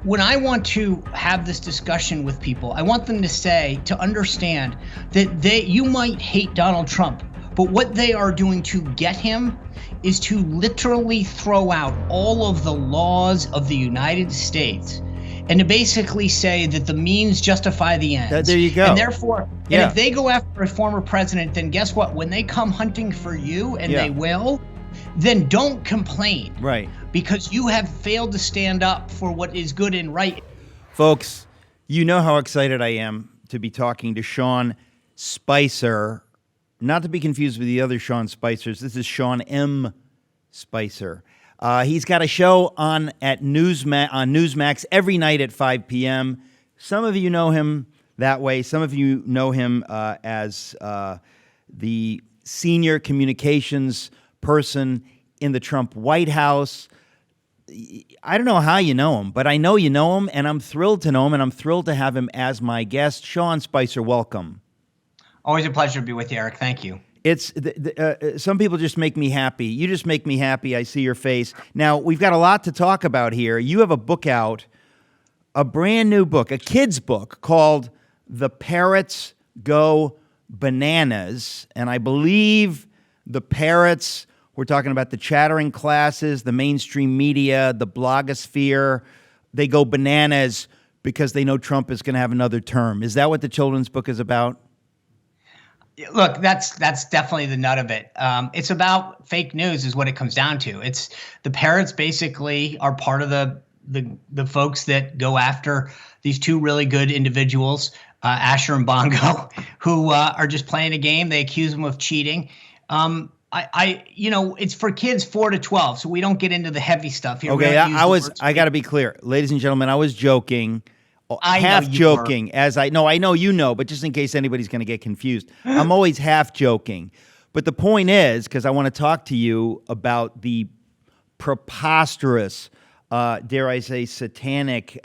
when I want to have this discussion with people, I want them to understand that you might hate Donald Trump, but what they are doing to get him is to literally throw out all of the laws of the United States and to basically say that the means justify the ends. There you go. And therefore, and if they go after a former president, then guess what? When they come hunting for you, and they will, then don't complain. Right. Because you have failed to stand up for what is good and right. Folks, you know how excited I am to be talking to Sean Spicer, not to be confused with the other Sean Spicers. This is Sean M. Spicer. He's got a show on Newsmax every night at 5 p.m. Some of you know him that way. Some of you know him as the senior communications person in the Trump White House. I don't know how you know him, but I know you know him, and I'm thrilled to know him, and I'm thrilled to have him as my guest. Sean Spicer, welcome. Always a pleasure to be with you, Eric. Thank you. It's some people just make me happy. You just make me happy. I see your face. Now, we've got a lot to talk about here. You have a book out, a brand new book, a kid's book called The Parrots Go Bananas, and I believe the parrots, we're talking about the chattering classes, the mainstream media, the blogosphere, they go bananas because they know Trump is going to have another term. Is that what the children's book is about? Look, that's definitely the nut of it. It's about fake news is what it comes down to. It's the parrots basically are part of the folks that go after these two really good individuals, Asher and Bongo, who are just playing a game. They accuse them of cheating. It's for kids 4 to 12, so we don't get into the heavy stuff here. Okay, I got to be clear. Ladies and gentlemen, I was joking. Half joking, I know you know, but just in case anybody's going to get confused, I'm always half joking. But the point is, because I want to talk to you about the preposterous, dare I say, satanic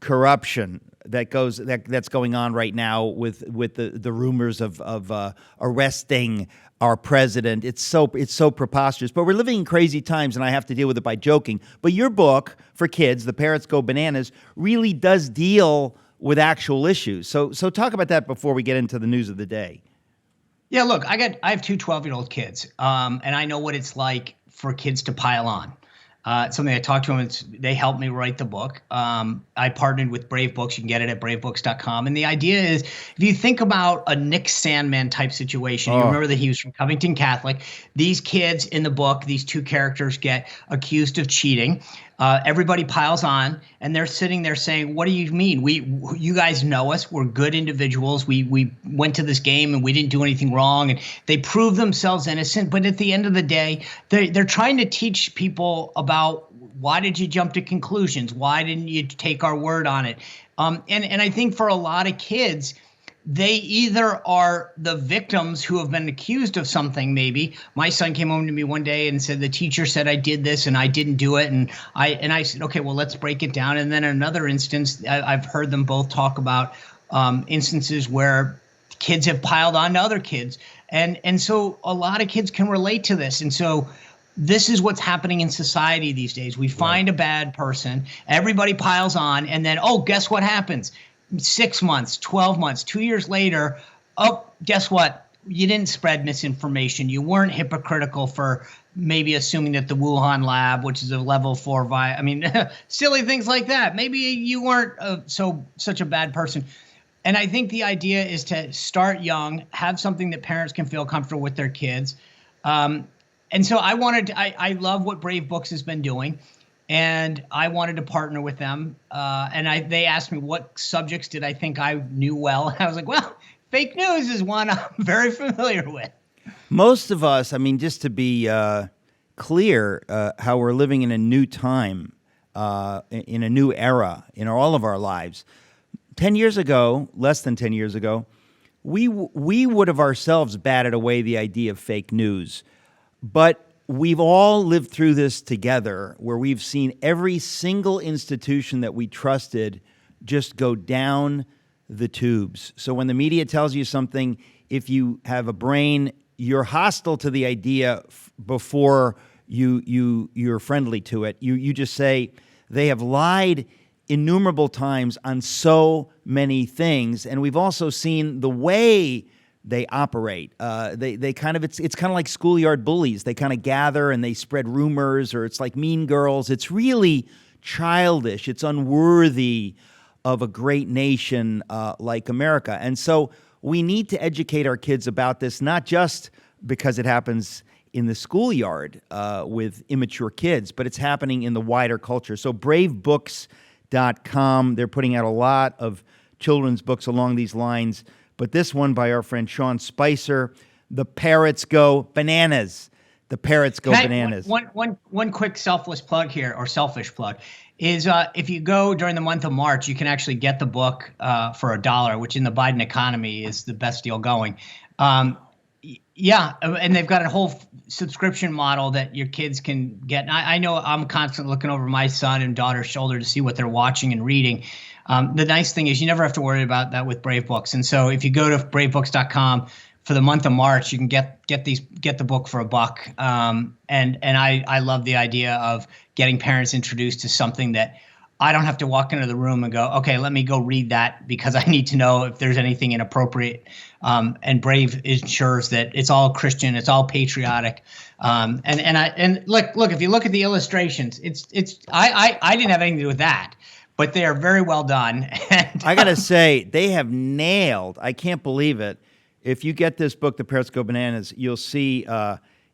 corruption that's going on right now with the rumors of arresting our president. It's so preposterous. But we're living in crazy times, and I have to deal with it by joking. But your book for kids, The Parrots Go Bananas, really does deal with actual issues. So talk about that before we get into the news of the day. Yeah, look, I have two 12-year-old kids, and I know what it's like for kids to pile on. It's something I talked to them. They helped me write the book. I partnered with Brave Books. You can get it at bravebooks.com. And the idea is, if you think about a Nick Sandman type situation, you remember that he was from Covington Catholic. These kids in the book, these two characters get accused of cheating. Everybody piles on, and they're sitting there saying, what do you mean? You guys know us. We're good individuals. We went to this game and we didn't do anything wrong. And they prove themselves innocent. But at the end of the day, they're trying to teach people about why did you jump to conclusions? Why didn't you take our word on it? And I think for a lot of kids, they either are the victims who have been accused of something. Maybe my son came home to me one day and said, the teacher said I did this and I didn't do it. And I said, okay, well, let's break it down. And then another instance, I've heard them both talk about instances where kids have piled on to other kids. And so a lot of kids can relate to this. And so this is what's happening in society these days. We find a bad person, everybody piles on, and then, guess what happens? 6 months, 12 months, 2 years later, guess what? You didn't spread misinformation. You weren't hypocritical for maybe assuming that the Wuhan lab, which is a level 4 silly things like that. Maybe you weren't such a bad person. And I think the idea is to start young, have something that parents can feel comfortable with their kids. And so I love what Brave Books has been doing. And I wanted to partner with them. And they asked me what subjects did I think I knew well. And I was like, well, fake news is one I'm very familiar with. Most of us, just to be clear, how we're living in a new time, in a new era in all of our lives. 10 years ago, less than 10 years ago, we would have ourselves batted away the idea of fake news. But we've all lived through this together, where we've seen every single institution that we trusted just go down the tubes. So when the media tells you something, if you have a brain, you're hostile to the idea before you're friendly to it. You just say, They have lied innumerable times on so many things, and we've also seen the way they operate. They kind of, it's kind of like schoolyard bullies. They kind of gather and they spread rumors, or it's like Mean Girls. It's really childish. It's unworthy of a great nation like America. And so we need to educate our kids about this, not just because it happens in the schoolyard with immature kids, but it's happening in the wider culture. So bravebooks.com, they're putting out a lot of children's books along these lines. But this one by our friend Sean Spicer, The Parrots Go Bananas. The Parrots Go Bananas. One quick selfless plug here, or selfish plug, is if you go during the month of March, you can actually get the book for $1, which in the Biden economy is the best deal going. Yeah, and they've got a whole subscription model that your kids can get. And I know I'm constantly looking over my son and daughter's shoulder to see what they're watching and reading. The nice thing is you never have to worry about that with Brave Books. And so if you go to bravebooks.com for the month of March, you can get the book for $1. And I love the idea of getting parents introduced to something that I don't have to walk into the room and go, okay, let me go read that because I need to know if there's anything inappropriate. And Brave ensures that it's all Christian, it's all patriotic. And look, if you look at the illustrations, I didn't have anything to do with that, but they are very well done. And, I gotta say, they have nailed. I can't believe it. If you get this book, The Parrots Go Bananas, you'll see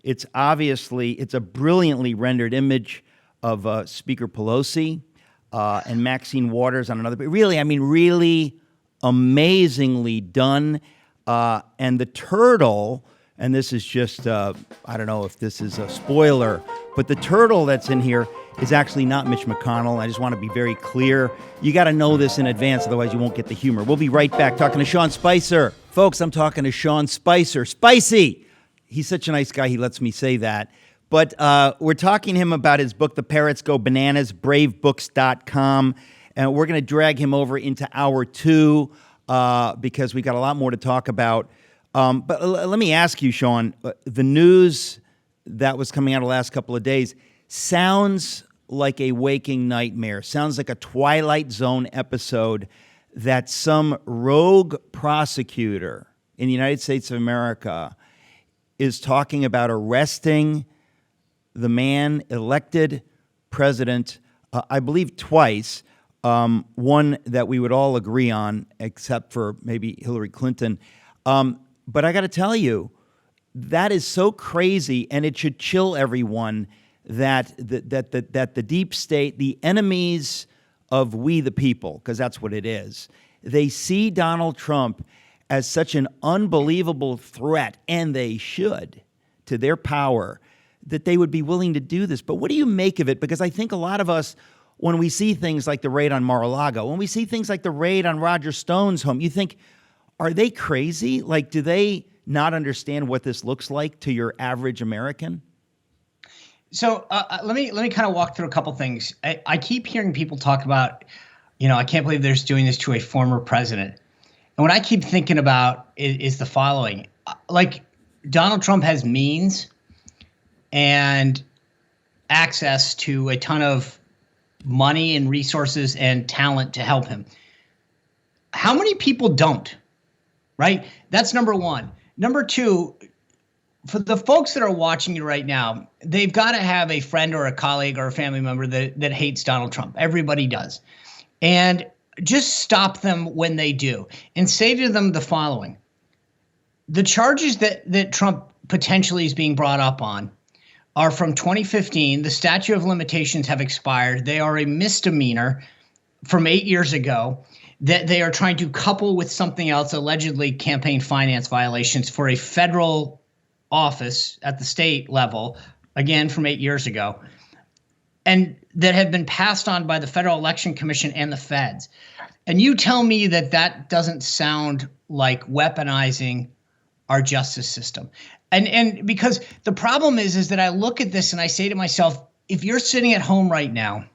it's a brilliantly rendered image of Speaker Pelosi. And Maxine Waters on another. But really, I mean, really amazingly done. And the turtle, and this is just, I don't know if this is a spoiler, but the turtle that's in here is actually not Mitch McConnell. I just want to be very clear. You got to know this in advance, otherwise you won't get the humor. We'll be right back talking to Sean Spicer. Folks, I'm talking to Sean Spicer. Spicy! He's such a nice guy, he lets me say that. But we're talking to him about his book, The Parrots Go Bananas, bravebooks.com. And we're going to drag him over into hour 2 because we got a lot more to talk about. But let me ask you, Sean, the news that was coming out the last couple of days sounds like a waking nightmare. Sounds like a Twilight Zone episode that some rogue prosecutor in the United States of America is talking about arresting the man elected president, I believe twice, one that we would all agree on, except for maybe Hillary Clinton. But I got to tell you, that is so crazy, and it should chill everyone that the deep state, the enemies of we the people, because that's what it is, they see Donald Trump as such an unbelievable threat, and they should, to their power, that they would be willing to do this. But what do you make of it? Because I think a lot of us, when we see things like the raid on Mar-a-Lago, when we see things like the raid on Roger Stone's home, you think, are they crazy? Like, do they not understand what this looks like to your average American? So let me kind of walk through a couple things. I keep hearing people talk about, I can't believe they're doing this to a former president. And what I keep thinking about is the following. Like, Donald Trump has means and access to a ton of money and resources and talent to help him. How many people don't? Right? That's number one. Number two, for the folks that are watching you right now, they've got to have a friend or a colleague or a family member that hates Donald Trump. Everybody does. And just stop them when they do and say to them the following. The charges that Trump potentially is being brought up on are from 2015. The statute of limitations have expired. They are a misdemeanor from 8 years ago that they are trying to couple with something else, allegedly campaign finance violations for a federal office at the state level, again from 8 years ago, and that have been passed on by the Federal Election Commission and the feds. And you tell me that doesn't sound like weaponizing our justice system. And because the problem is that I look at this and I say to myself, if you're sitting at home right now,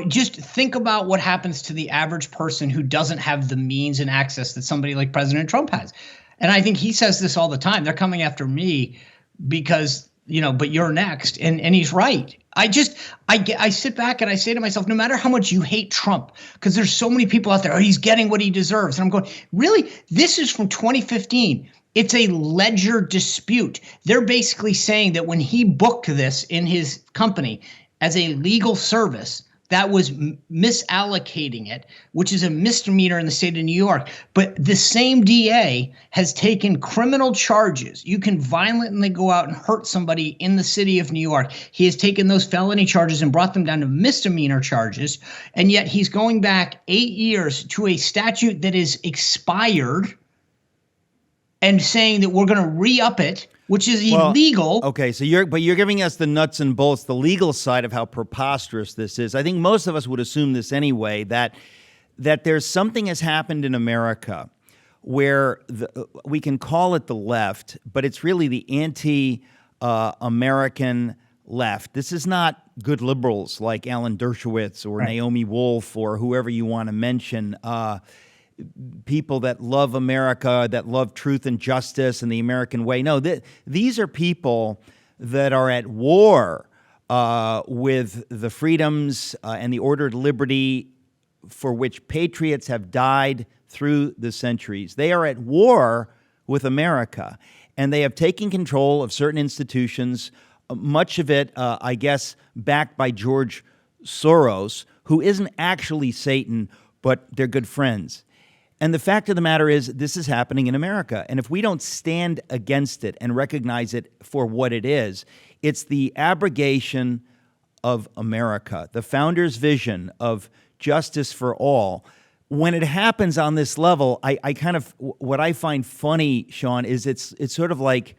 just think about what happens to the average person who doesn't have the means and access that somebody like President Trump has. And I think he says this all the time. They're coming after me because but you're next. And he's right. I sit back and I say to myself, no matter how much you hate Trump, because there's so many people out there, he's getting what he deserves. And I'm going, really? This is from 2015. It's a ledger dispute. They're basically saying that when he booked this in his company as a legal service, that was misallocating it, which is a misdemeanor in the state of New York. But the same DA has taken criminal charges. You can violently go out and hurt somebody in the city of New York. He has taken those felony charges and brought them down to misdemeanor charges. And yet he's going back 8 years to a statute that is expired and saying that we're going to re-up it, which is illegal. Okay, so you're giving us the nuts and bolts, the legal side of how preposterous this is. I think most of us would assume this anyway, that there's something has happened in America where we can call it the left, but it's really the anti-American left. This is not good liberals like Alan Dershowitz or Naomi Wolf or whoever you want to mention. People that love America, that love truth and justice and the American way. No, these are people that are at war with the freedoms and the ordered liberty for which patriots have died through the centuries. They are at war with America, and they have taken control of certain institutions, much of it, I guess, backed by George Soros, who isn't actually Satan, but they're good friends. And the fact of the matter is, this is happening in America. And if we don't stand against it and recognize it for what it is, it's the abrogation of America, the founders' vision of justice for all. When it happens on this level, I kind of, what I find funny, Sean, is it's sort of like,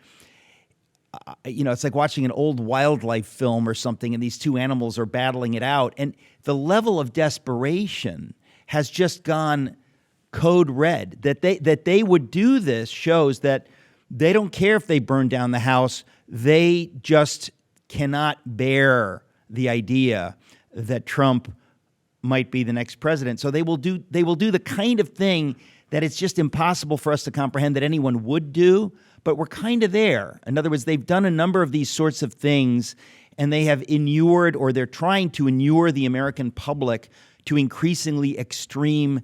it's like watching an old wildlife film or something, and these two animals are battling it out. And the level of desperation has just gone code red. That they would do this shows that they don't care if they burn down the house. They just cannot bear the idea that Trump might be the next president. So they will do the kind of thing that it's just impossible for us to comprehend that anyone would do, but we're kind of there. In other words, they've done a number of these sorts of things, and they have inured, or they're trying to inure the American public to increasingly extreme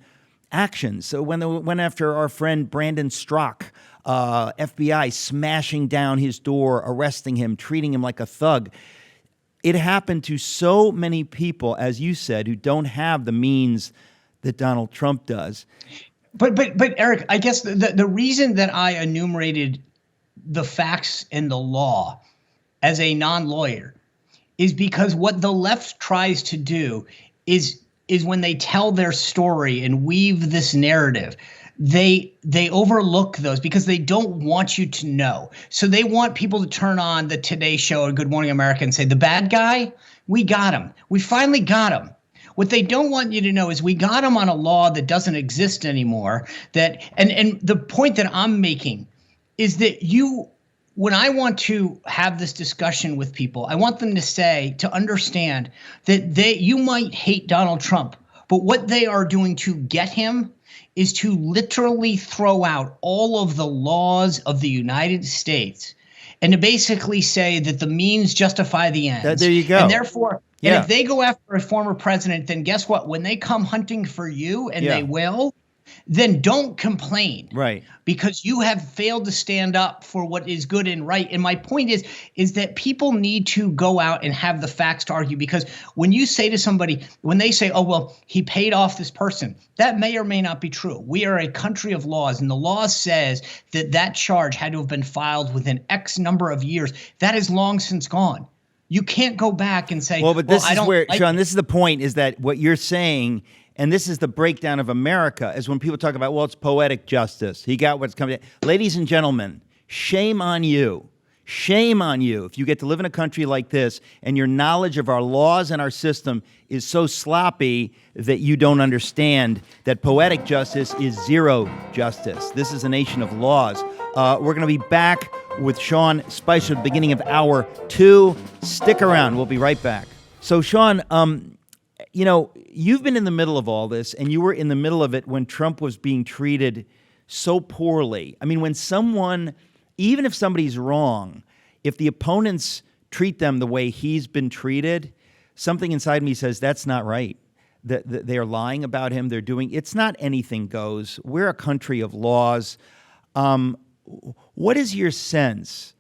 actions. So when they went after our friend Brandon Strzok, FBI smashing down his door, arresting him, treating him like a thug, it happened to so many people, as you said, who don't have the means that Donald Trump does. But Eric, I guess the reason that I enumerated the facts and the law as a non-lawyer is because what the left tries to do is when they tell their story and weave this narrative, they overlook those because they don't want you to know. So they want people to turn on the Today Show or Good Morning America and say, the bad guy, we got him. We finally got him. What they don't want you to know is we got him on a law that doesn't exist anymore. And the point that I'm making is that when I want to have this discussion with people, I want them to understand that you might hate Donald Trump, but what they are doing to get him is to literally throw out all of the laws of the United States and to basically say that the means justify the ends. There you go. And therefore, and if they go after a former president, then guess what? When they come hunting for you, and they will, then don't complain. Right. Because you have failed to stand up for what is good and right. And my point is that people need to go out and have the facts to argue, because when you say to somebody, when they say, oh, well, he paid off this person, that may or may not be true. We are a country of laws, and the law says that charge had to have been filed within X number of years. That is long since gone. You can't go back and say, well, but this is where, Sean, this is the point, is that what you're saying, and this is the breakdown of America, is when people talk about, well, it's poetic justice. He got what's coming. Ladies and gentlemen, shame on you. Shame on you if you get to live in a country like this and your knowledge of our laws and our system is so sloppy that you don't understand that poetic justice is zero justice. This is a nation of laws. We're going to be back with Sean Spicer at the beginning of hour 2. Stick around. We'll be right back. So, Sean, you've been in the middle of all this, and you were in the middle of it when Trump was being treated so poorly. I mean, when someone, even if somebody's wrong, if the opponents treat them the way he's been treated, something inside me says that's not right. That they are lying about him. It's not anything goes. We're a country of laws. What is your sense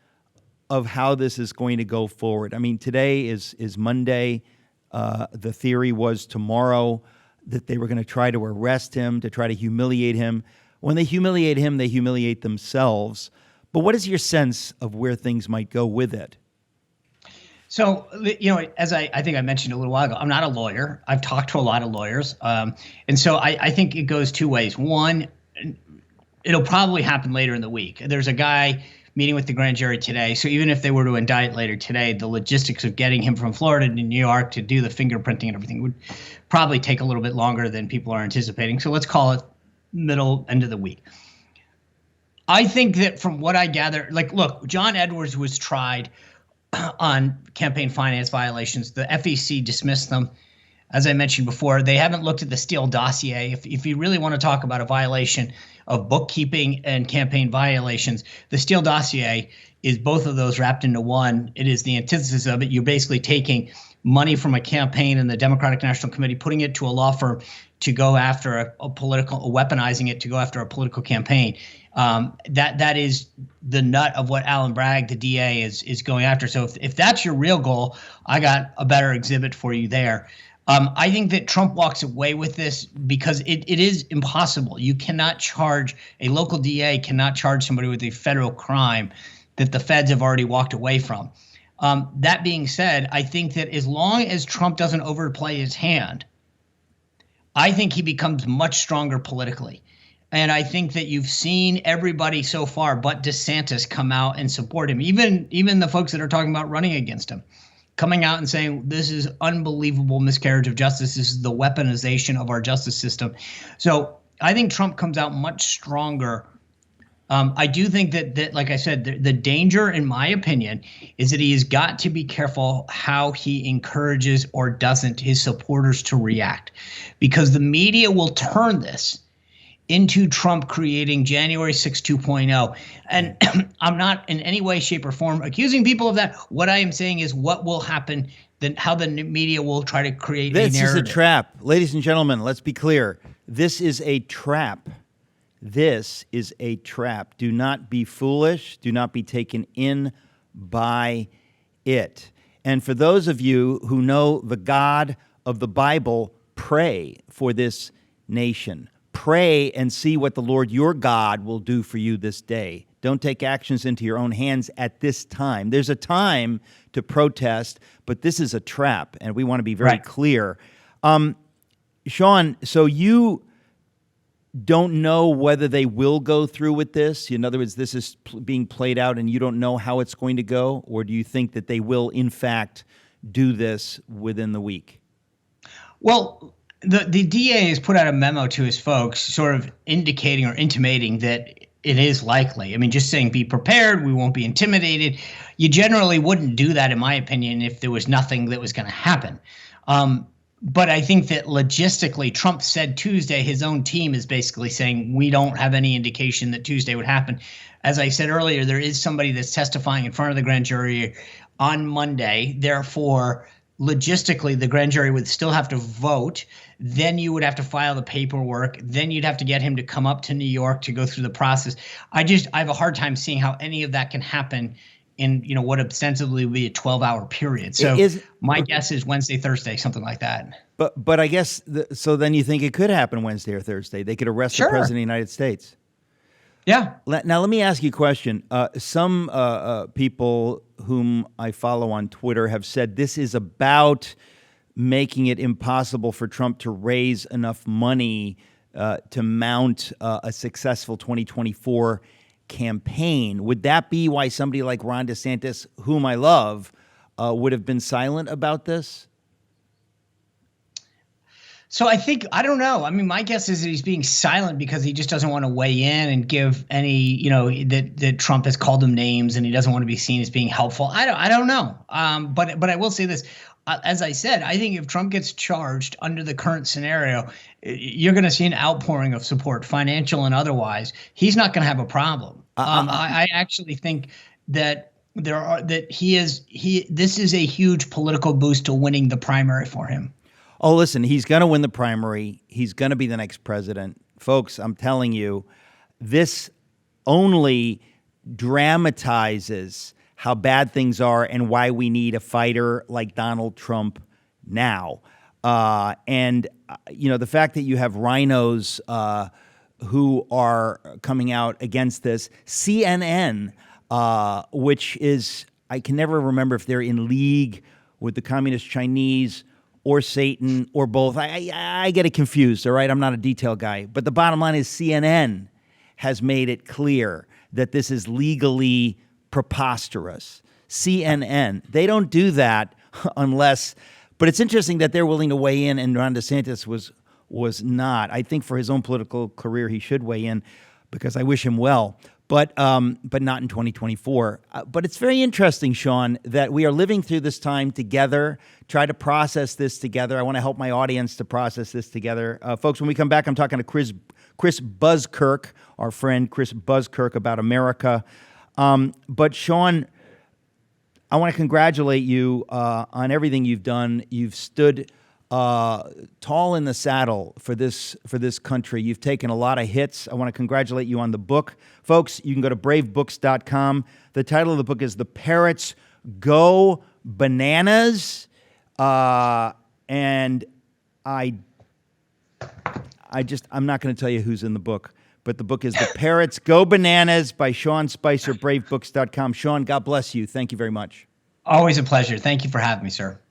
of how this is going to go forward? I mean, today is Monday. The theory was tomorrow that they were going to try to arrest him, to try to humiliate him. When they humiliate him, they humiliate themselves. But what is your sense of where things might go with it? So, as I think I mentioned a little while ago, I'm not a lawyer. I've talked to a lot of lawyers. And so I think it goes two ways. One, it'll probably happen later in the week. There's a guy meeting with the grand jury today. So even if they were to indict later today, the logistics of getting him from Florida to New York to do the fingerprinting and everything would probably take a little bit longer than people are anticipating. So let's call it end of the week. I think that from what I gather, look, John Edwards was tried on campaign finance violations. The FEC dismissed them. As I mentioned before, they haven't looked at the Steele dossier. If you really want to talk about a violation of bookkeeping and campaign violations, the Steele dossier is both of those wrapped into one. It is the antithesis of it. You're basically taking money from a campaign in the Democratic National Committee, putting it to a law firm to go after weaponizing it to go after a political campaign. That is the nut of what Alan Bragg, the DA, is going after. So if that's your real goal, I got a better exhibit for you there. I think that Trump walks away with this because it is impossible. You cannot charge a local DA cannot charge somebody with a federal crime that the feds have already walked away from. That being said, I think that as long as Trump doesn't overplay his hand, I think he becomes much stronger politically. And I think that you've seen everybody so far but DeSantis come out and support him, even the folks that are talking about running against him, coming out and saying this is unbelievable miscarriage of justice. This is the weaponization of our justice system. So I think Trump comes out much stronger. I do think that like I said, the danger, in my opinion, is that he has got to be careful how he encourages or doesn't his supporters to react, because the media will turn this into Trump creating January 6 2.0. And I'm not in any way, shape, or form accusing people of that. What I am saying is what will happen, then how the media will try to create a narrative. This is a trap. Ladies and gentlemen, let's be clear. This is a trap. This is a trap. Do not be foolish. Do not be taken in by it. And for those of you who know the God of the Bible, pray for this nation. Pray and see what the Lord your God will do for you this day. Don't take actions into your own hands at this time. There's a time to protest, but this is a trap, and we want to be very clear. Sean, so you don't know whether they will go through with this? In other words, this is being played out and you don't know how it's going to go? Or do you think that they will, in fact, do this within the week? Well, the DA has put out a memo to his folks sort of indicating or intimating that it is likely. I mean, just saying be prepared, we won't be intimidated. You generally wouldn't do that, in my opinion, if there was nothing that was going to happen. But I think that logistically, Trump said Tuesday, his own team is basically saying we don't have any indication that Tuesday would happen. As I said earlier, there is somebody that's testifying in front of the grand jury on Monday. Therefore, logistically, the grand jury would still have to vote. Then you would have to file the paperwork. Then you'd have to get him to come up to New York to go through the process. I have a hard time seeing how any of that can happen in what ostensibly would be a 12-hour period. So my guess is Wednesday, Thursday, something like that. But I guess, so then you think it could happen Wednesday or Thursday. They could arrest the president of the United States. Yeah. Now, let me ask you a question. Some people whom I follow on Twitter have said this is about making it impossible for Trump to raise enough money to mount a successful 2024 campaign. Would that be why somebody like Ron DeSantis, whom I love, would have been silent about this? So I don't know. I mean, my guess is that he's being silent because he just doesn't want to weigh in and give any, that Trump has called him names and he doesn't want to be seen as being helpful. I don't know. But I will say this. As I said, I think if Trump gets charged under the current scenario, you're going to see an outpouring of support, financial and otherwise. He's not going to have a problem. I actually think that This is a huge political boost to winning the primary for him. Oh, listen, he's going to win the primary. He's going to be the next president. Folks, I'm telling you, this only dramatizes how bad things are and why we need a fighter like Donald Trump now. The fact that you have rhinos who are coming out against this, CNN, which is, I can never remember if they're in league with the Communist Chinese or Satan or both. I get it confused, all right? I'm not a detail guy. But the bottom line is CNN has made it clear that this is legally preposterous. CNN, they don't do that unless, but it's interesting that they're willing to weigh in and Ron DeSantis was not. I think for his own political career, he should weigh in because I wish him well, but not in 2024. But it's very interesting, Sean, that we are living through this time together, try to process this together. I want to help my audience to process this together. Folks, when we come back, I'm talking to Chris Buzzkirk, our friend Chris Buzzkirk, about America. But Sean, I want to congratulate you on everything you've done. You've stood tall in the saddle for this country. You've taken a lot of hits. I want to congratulate you on the book. Folks, you can go to bravebooks.com. The title of the book is The Parrots Go Bananas. And I'm not going to tell you who's in the book, but the book is The Parrots Go Bananas by Sean Spicer, bravebooks.com. Sean, God bless you. Thank you very much. Always a pleasure. Thank you for having me, sir.